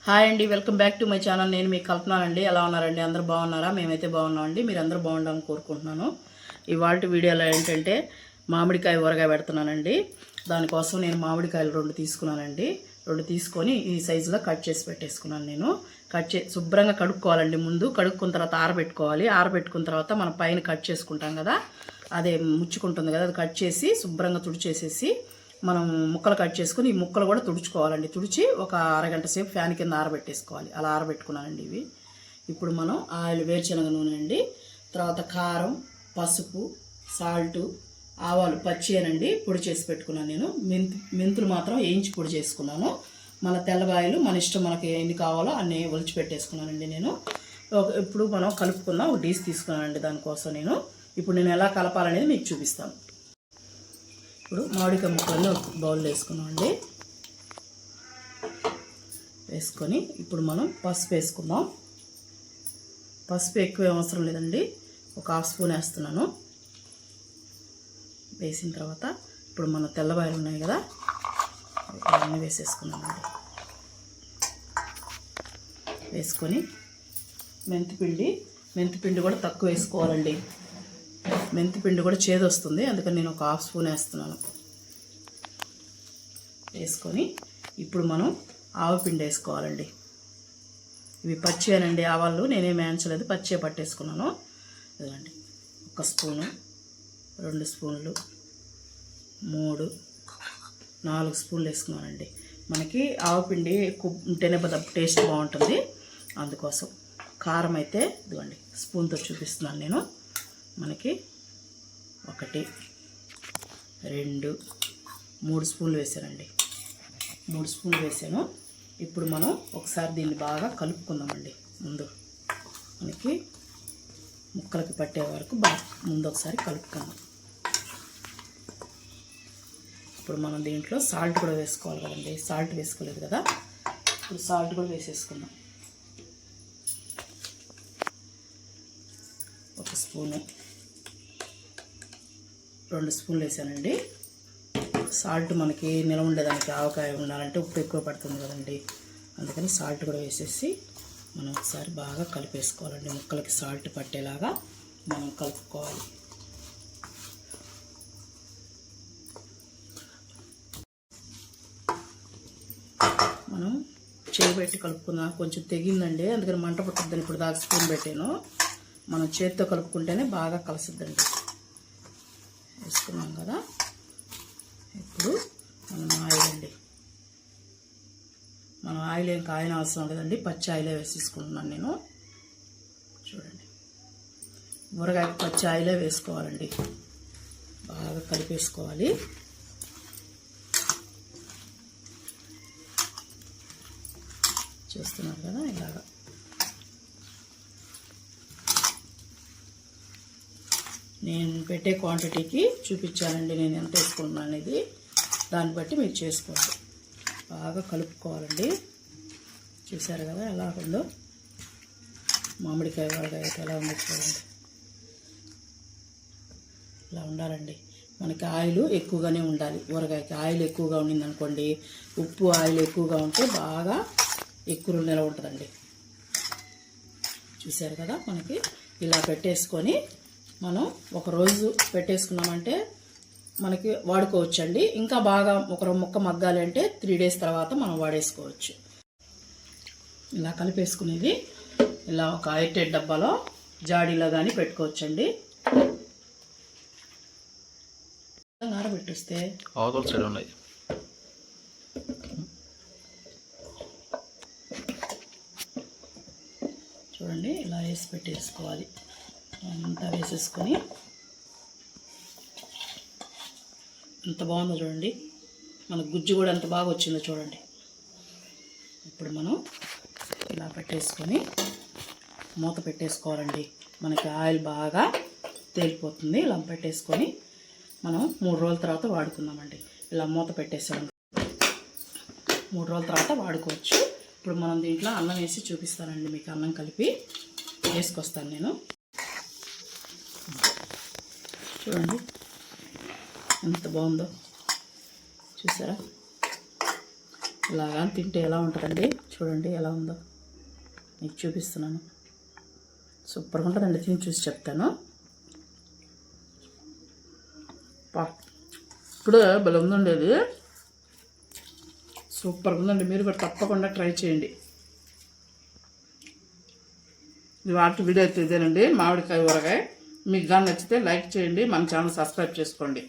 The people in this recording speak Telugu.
హాయ్ అండి, welcome back to my channel. నేను మీకు కల్పనానండి. ఎలా ఉన్నారండి? అందరూ బాగున్నారా? మేమైతే బాగున్నామండి. మీరు అందరూ బాగుండాలని కోరుకుంటున్నాను. ఇవాళ వీడియోలో ఏంటంటే మామిడికాయ ఊరగాయ పెడుతున్నానండి. దానికోసం నేను మామిడికాయలు 2 తీసుకున్నానండి. 2 తీసుకొని ఈ సైజులో కట్ చేసి పెట్టేసుకున్నాను. నేను శుభ్రంగా కడుక్కోవాలండి. ముందు కడుక్కున్న తర్వాత ఆరబెట్టుకోవాలి. ఆరబెట్టుకున్న తర్వాత మనం పైన కట్ చేసుకుంటాం కదా, అదే ముచ్చుకుంటుంది కదా, అది కట్ చేసి శుభ్రంగా తుడిచేసేసి మనం ముక్కలు కట్ చేసుకుని ఈ ముక్కలు కూడా తుడుచుకోవాలండి. తుడిచి ఒక అరగంట సేపు ఫ్యాన్ కింద ఆరబెట్టేసుకోవాలి. అలా ఆరబెట్టుకున్నానండి ఇవి. ఇప్పుడు మనం ఆయిల్, వేరుశనగ నూనె అండి, తర్వాత కారం, పసుపు, సాల్టు, ఆవాలు పచ్చియేనండి పొడి చేసి పెట్టుకున్నాను నేను. మెంతులు మాత్రం వేయించి పొడి చేసుకున్నాను. మన తెల్లబాయలు మన ఇష్టం, మనకి ఎన్ని కావాలో అన్నీ ఒలిచి పెట్టేసుకున్నానండి నేను. ఇప్పుడు మనం కలుపుకున్న ఒక డీస్ తీసుకున్నానండి. దానికోసం ఇప్పుడు నేను ఎలా కలపాలనేది మీకు చూపిస్తాను. ఇప్పుడు మామిడికాయ ముక్కల్ని ఒక బౌల్లో వేసుకున్నామండి. వేసుకొని ఇప్పుడు మనం పసుపు వేసుకుందాం. పసుపు ఎక్కువ అవసరం లేదండి, ఒక 1/2 స్పూన్ వేస్తున్నాను. వేసిన తర్వాత ఇప్పుడు మన తెల్లబాయలు ఉన్నాయి కదా, అవన్నీ వేసేసుకున్నామండి. వేసుకొని మెంతిపిండి కూడా తక్కువ వేసుకోవాలండి. మెంతిపిండి కూడా చేదు వస్తుంది, అందుకని నేను ఒక 1/2 స్పూన్ వేస్తున్నాను. వేసుకొని ఇప్పుడు మనం ఆవపిండి వేసుకోవాలండి. ఇవి పచ్చివేనండి ఆవాళ్ళు, నేనేం వేయించలేదు, పచ్చే పట్టేసుకున్నాను. ఇదండి 1 స్పూను, 2 స్పూన్లు, 3, 4 స్పూన్లు వేసుకున్నానండి. మనకి ఆవపిండి ఎక్కువ ఉంటేనే టేస్ట్ బాగుంటుంది, అందుకోసం. కారం అయితే ఇదిగోండి స్పూన్తో చూపిస్తున్నాను నేను. మనకి 1, 2, 3 స్పూన్లు వేసానండి. 3 స్పూన్లు వేసాను. ఇప్పుడు మనం ఒకసారి దీన్ని బాగా కలుపుకుందామండి. ముందు మనకి ముక్కలకి పట్టే వరకు ముందు ఒకసారి కలుపుకుందాం. ఇప్పుడు మనం దీంట్లో సాల్ట్ కూడా వేసుకోవాలి కదండి. సాల్ట్ వేసుకోలేదు కదా, ఇప్పుడు సాల్ట్ కూడా వేసేసుకుందాం. 1 స్పూను, 2 స్పూన్లు వేసానండి. సాల్ట్ మనకి నిలవ ఉండేదానికి, ఆవకాయ ఉండాలంటే ఉప్పు ఎక్కువ పడుతుంది కదండి, అందుకని సాల్ట్ కూడా వేసేసి మనం ఒకసారి బాగా కలిపేసుకోవాలండి. ముక్కలకి సాల్ట్ పట్టేలాగా మనం కలుపుకోవాలి. మనం చేయి కలుపుకుందాం. కొంచెం తెగిందండి, అందుకని మంట పుట్టుద్దని ఇప్పుడు దాకా స్పూన్ పెట్టాను. మనం చేతితో కలుపుకుంటేనే బాగా కలుసుద్దండి. వేసుకున్నాం కదా, ఇప్పుడు మనం ఆయిల్ అండి. మనం ఆయిల్ ఏం కాయన అవసరం లేదండి, పచ్చి ఆయిలే వేసేసుకుంటున్నాను నేను. చూడండి, ఊరగాయ పచ్చి ఆయిలే వేసుకోవాలండి. బాగా కలిపేసుకోవాలి. చూస్తున్నారు కదా, ఇలాగా నేను పెట్టే క్వాంటిటీకి చూపించానండి నేను ఎంత వేసుకుంటున్నాను అనేది. దాన్ని బట్టి మీరు చేసుకోండి. బాగా కలుపుకోవాలండి. చూసారు కదా ఎలా ఉందో, మామిడికాయ ఊరగాయ అయితే ఎలా ఉందో చూడండి. ఇలా ఉండాలండి. మనకి ఆయిల్ ఎక్కువగానే ఉండాలి. ఊరగాయకి ఆయిల్ ఎక్కువగా ఉండింది అనుకోండి, ఉప్పు ఆయిల్ ఎక్కువగా ఉంటే బాగా ఎక్కువ నిలవ ఉంటుందండి. చూసారు కదా, మనకి ఇలా పెట్టేసుకొని మనం ఒక రోజు పెట్టేసుకున్నామంటే మనకి వాడుకోవచ్చండి. ఇంకా బాగా ఒక ముక్క మగ్గాలి అంటే 3 డేస్ తర్వాత మనం వాడేసుకోవచ్చు. ఇలా కలిపేసుకునేది ఇలా ఒక ఎయిర్టైట్ డబ్బాలో, జాడీలో కానీ పెట్టుకోవచ్చండి. ఆరబెట్టేస్తే చూడండి, ఇలా వేసి పెట్టేసుకోవాలి. అంతా వేసేసుకొని ఎంత బాగుందో చూడండి. మన గుజ్జు కూడా ఎంత బాగా వచ్చిందో చూడండి. ఇప్పుడు మనం ఇలా పెట్టేసుకొని మూత పెట్టేసుకోవాలండి. మనకి ఆయిల్ బాగా తేలిపోతుంది. ఇలా పెట్టేసుకొని మనం 3 రోజుల తర్వాత వాడుకుందామండి. ఇలా మూత పెట్టేసాం, 3 రోజుల తర్వాత వాడుకోవచ్చు. ఇప్పుడు మనం దీంట్లో అన్నం వేసి చూపిస్తానండి మీకు. అన్నం కలిపి వేసుకొస్తాను నేను. చూడండి ఎంత బాగుందో, చూసారా? ఇలాగా తింటే ఎలా ఉంటుందండి, చూడండి ఎలా ఉందో మీకు చూపిస్తున్నాను. సూపర్గా ఉంటుందండి, తిని చూసి చెప్తాను. ఇప్పుడు భలే ఉందండి, అది సూపర్గా ఉందండి. మీరు కూడా తప్పకుండా ట్రై చేయండి. ఇది వాటి వీడియో అయితే ఇదేనండి, మామిడికాయ ఊరగాయ. మీకు కానీ నచ్చితే లైక్ చేయండి, మన ఛానల్ సబ్స్క్రైబ్ చేసుకోండి.